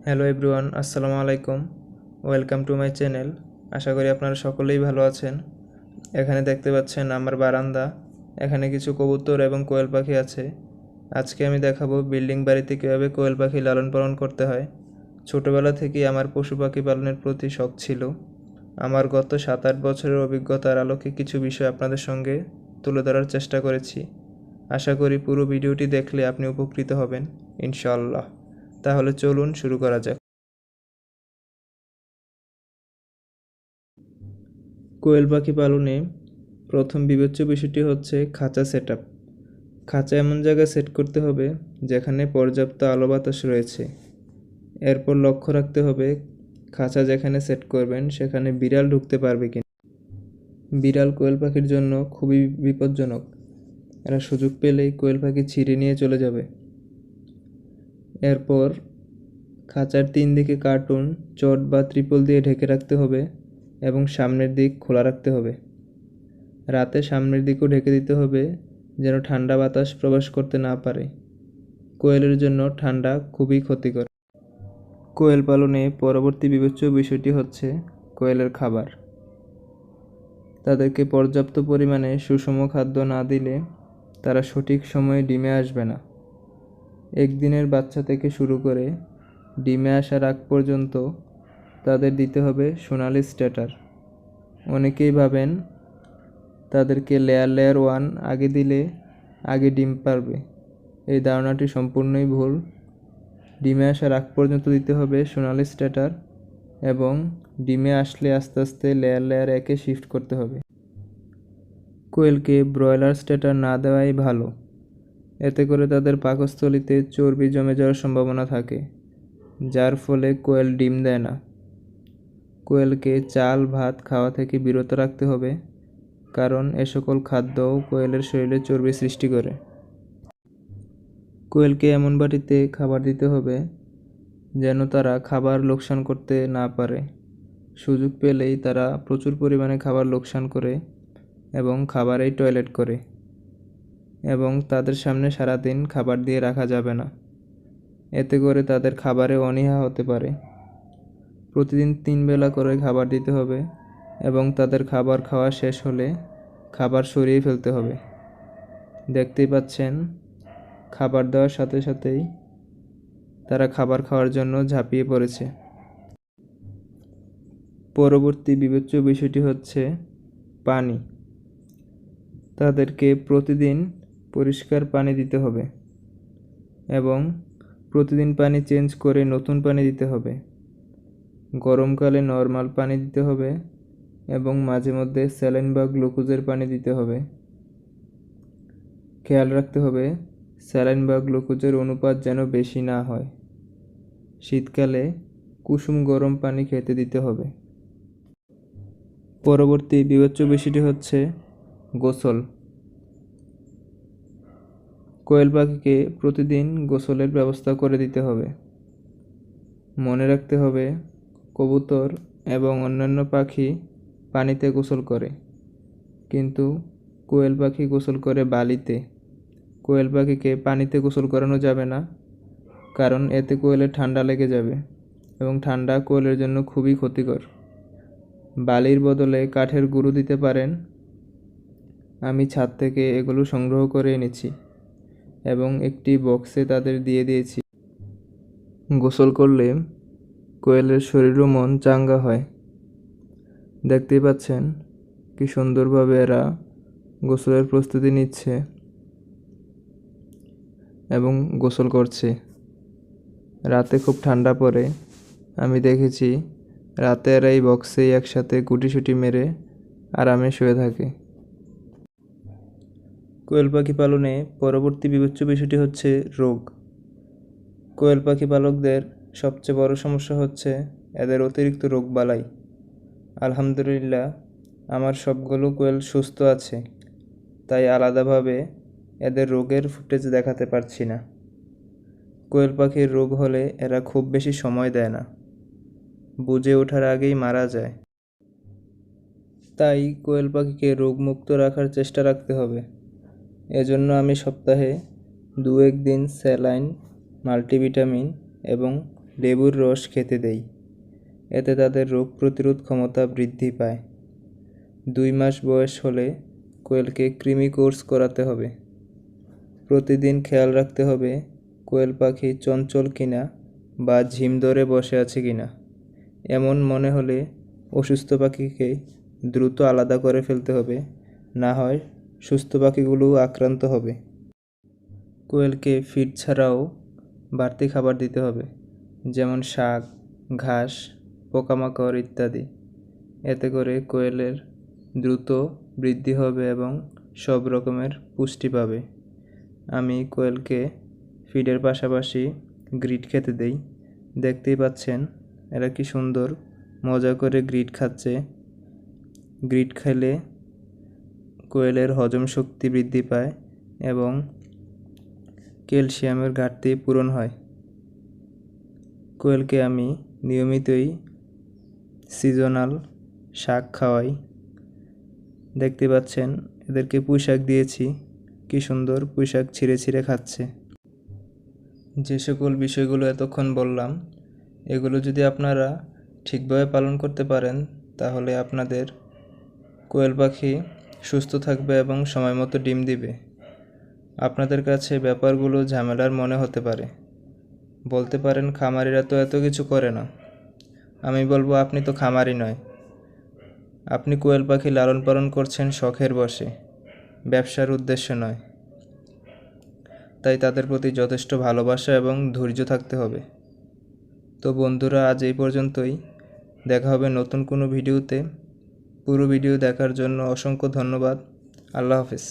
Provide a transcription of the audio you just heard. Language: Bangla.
হ্যালো এভরিওয়ান, আসসালামু আলাইকুম। Welcome to my channel. আশা করি আপনারা সকলেই ভালো আছেন। এখানে দেখতে পাচ্ছেন আমার বারান্দা। এখানে কিছু কবুতর এবং কোয়েল পাখি আছে। আজকে আমি দেখাবো বিল্ডিং বাড়িতে কীভাবে কোয়েল পাখি লালন পালন করতে হয়। ছোটোবেলা থেকেই আমার পশু পাখি পালনের প্রতি শখ ছিল। আমার গত 7-8 বছরের অভিজ্ঞতার আলোকে কিছু বিষয় আপনাদের সঙ্গে তুলে ধরার চেষ্টা করেছি। আশা করি পুরো ভিডিওটি দেখলে আপনি উপকৃত হবেন ইনশাআল্লাহ। তাহলে চলুন শুরু করা যাক। কোয়েল পাখি পালনে প্রথম বিবেচ্য বিষয়টি হচ্ছে খাঁচা সেটআপ। খাঁচা এমন জায়গায় সেট করতে হবে যেখানে পর্যাপ্ত আলো বাতাস রয়েছে। এরপর লক্ষ্য রাখতে হবে খাঁচা যেখানে সেট করবেন সেখানে বিড়াল ঢুকতে পারবে কিনা। বিড়াল কোয়েল পাখির জন্য খুবই বিপজ্জনক। এরা সুযোগ পেলেই কোয়েল পাখি ছিঁড়ে নিয়ে চলে যাবে। এরপর খাঁচার 3 দিকে কার্টুন, চট বা ত্রিপল দিয়ে ঢেকে রাখতে হবে এবং সামনের দিক খোলা রাখতে হবে। রাতে সামনের দিকও ঢেকে দিতে হবে যেন ঠান্ডা বাতাস প্রবেশ করতে না পারে। কোয়েলের জন্য ঠান্ডা খুবই ক্ষতিকর। কোয়েল পালনে পরবর্তী বিবেচ্য বিষয়টি হচ্ছে কোয়েলের খাবার। তাদেরকে পর্যাপ্ত পরিমাণে সুষম খাদ্য না দিলে তারা সঠিক সময়ে ডিমে আসবে না। একদিনের বাচ্চা থেকে শুরু করে ডিমে আসার আগ পর্যন্ত তাদের দিতে হবে সোনালি স্ট্যাটার। অনেকেই ভাবেন তাদেরকে লেয়ার 1 আগে দিলে আগে ডিম পারবে। এই ধারণাটি সম্পূর্ণই ভুল। ডিমে আসার আগ পর্যন্ত দিতে হবে সোনালি স্ট্যাটার এবং ডিমে আসলে আস্তে আস্তে লেয়ার 1-এ শিফট করতে হবে। কোয়েলকে ব্রয়লার স্ট্যাটার না দেওয়াই ভালো। এতে করে তাদের পাকস্থলীতে চর্বি জমে যাওয়ার সম্ভাবনা থাকে, যার ফলে কোয়েল ডিম দেয় না। কোয়েলকে চাল ভাত খাওয়া থেকে বিরত রাখতে হবে, কারণ এ সকল খাদ্যও কোয়েলের শরীরে চর্বি সৃষ্টি করে। কোয়েলকে এমন বাটিতে খাবার দিতে হবে যেন তারা খাবার লোকসান করতে না পারে। সুযোগ পেলেই তারা প্রচুর পরিমাণে খাবার লোকসান করে এবং খাবারেই টয়লেট করে, এবং তাদের সামনে সারাদিন খাবার দিয়ে রাখা যাবে না। এতে করে তাদের খাবারে অনীহা হতে পারে। প্রতিদিন 3 বেলা করে খাবার দিতে হবে এবং তাদের খাবার খাওয়া শেষ হলে খাবার সরিয়ে ফেলতে হবে। দেখতেই পাচ্ছেন খাবার দেওয়ার সাথে সাথেই তারা খাবার খাওয়ার জন্য ঝাঁপিয়ে পড়েছে। পরবর্তী বিবেচ্য বিষয়টি হচ্ছে পানি। তাদেরকে প্রতিদিন পরিষ্কার পানি দিতে হবে এবং প্রতিদিন পানি চেঞ্জ করে নতুন পানি দিতে হবে। গরমকালে নর্মাল পানি দিতে হবে এবং মাঝে মধ্যে স্যালাইন বা গ্লুকোজের পানি দিতে হবে। খেয়াল রাখতে হবে স্যালাইন বা গ্লুকোজের অনুপাত যেন বেশি না হয়। শীতকালে কুসুম গরম পানি খেতে দিতে হবে। পরবর্তী বিবেচ্য বিষয়টি হচ্ছে গোসল। কোয়েল পাখিকে প্রতিদিন গোসলের ব্যবস্থা করে দিতে হবে। মনে রাখতে হবে কবুতর এবং অন্যান্য পাখি পানিতে গোসল করে, কিন্তু কোয়েল পাখি গোসল করে বালিতে। কোয়েল পাখিকে পানিতে গোসল করানো যাবে না, কারণ এতে কোয়েলের ঠান্ডা লেগে যাবে এবং ঠান্ডা কোয়েলের জন্য খুবই ক্ষতিকর। বালির বদলে কাঠের গুঁড়ো দিতে পারেন। আমি ছাদ থেকে এগুলো সংগ্রহ করে এনেছি এবং একটি বক্সে তাদের দিয়ে দিয়েছি। গোসল করলে কোয়েলের শরীর ও মন চাঙ্গা হয়। দেখতেই পাচ্ছেন কি সুন্দরভাবে এরা গোসলের প্রস্তুতি নিচ্ছে এবং গোসল করছে। রাতে খুব ঠান্ডা পড়ে, আমি দেখেছি রাতে এরা এই বক্সেই একসাথে গুটিসুটি মেরে আরামে শুয়ে থাকে। কোয়েল পাখি পালনে পরবর্তী বিবেচ্য বিষয়টি হচ্ছে রোগ। কোয়েল পাখি পালকদের সবচেয়ে বড় সমস্যা হচ্ছে এদের অতিরিক্ত রোগবালাই। আলহামদুলিল্লাহ আমার সবগুলো কোয়েল সুস্থ আছে, তাই আলাদাভাবে এদের রোগের ফুটেজ দেখাতে পারছি না। কোয়েল পাখির রোগ হলে এরা খুব বেশি সময় দেয় না, বুঝে ওঠার আগেই মারা যায়। তাই কোয়েল পাখিকে রোগমুক্ত রাখার চেষ্টা রাখতে হবে। এজন্য আমি সপ্তাহে 2-1 দিন স্যালাইন, মাল্টিভিটামিন এবং লেবুর রস খেতে দেই। এতে তাদের রোগ প্রতিরোধ ক্ষমতা বৃদ্ধি পায়। 2 মাস বয়স হলে কোয়েলকে কৃমি কোর্স করাতে হবে। প্রতিদিন খেয়াল রাখতে হবে কোয়েল পাখি চঞ্চল কিনা বা ঝিম ধরে বসে আছে কিনা। এমন মনে হলে অসুস্থ পাখিকে দ্রুত আলাদা করে ফেলতে হবে, না হয় সুস্থ পাখিগুলোও আক্রান্ত হবে। কোয়েলকে ফিড ছাড়াও বাড়তি খাবার দিতে হবে, যেমন শাক, ঘাস, পোকামাকড় ইত্যাদি। এতে করে কোয়েলের দ্রুত বৃদ্ধি হবে এবং সব রকমের পুষ্টি পাবে। আমি কোয়েলকে ফিডের পাশাপাশি গ্রিট খেতে দেই। দেখতেই পাচ্ছেন এরা কি সুন্দর মজা করে গ্রিট খাচ্ছে। গ্রিট খেলে কোয়েলের হজম শক্তি বৃদ্ধি পায় এবং ক্যালসিয়ামের ঘাটতি পূরণ হয়। কোয়েলকে আমি নিয়মিতই সিজনাল শাক খাওয়াই। দেখতে পাচ্ছেন এদেরকে পুঁইশাক দিয়েছি, কি সুন্দর পুঁইশাক ছিঁড়ে ছিঁড়ে খাচ্ছে। যে সকল বিষয়গুলো এতক্ষণ বললাম, এগুলো যদি আপনারা ঠিকভাবে পালন করতে পারেন তাহলে আপনাদের কোয়েল পাখি সুস্থ থাকবে এবং সময় মতো ডিম দিবে। আপনাদের কাছে ব্যাপারগুলো ঝামেলার মনে হতে পারে, বলতে পারেন খামারিরা তো এত কিছু করে না। আমি বলবো আপনি তো খামারি নয়, আপনি কোয়েল পাখি লালন পালন করছেন শখের বশে, ব্যবসার উদ্দেশ্য নয়। তাই তাদের প্রতি যথেষ্ট ভালোবাসা এবং ধৈর্য থাকতে হবে। তো বন্ধুরা, আজ এই পর্যন্তই। দেখা হবে নতুন কোনো ভিডিওতে। পুরো ভিডিও দেখার জন্য অসংখ্য ধন্যবাদ। আল্লাহ হাফেজ।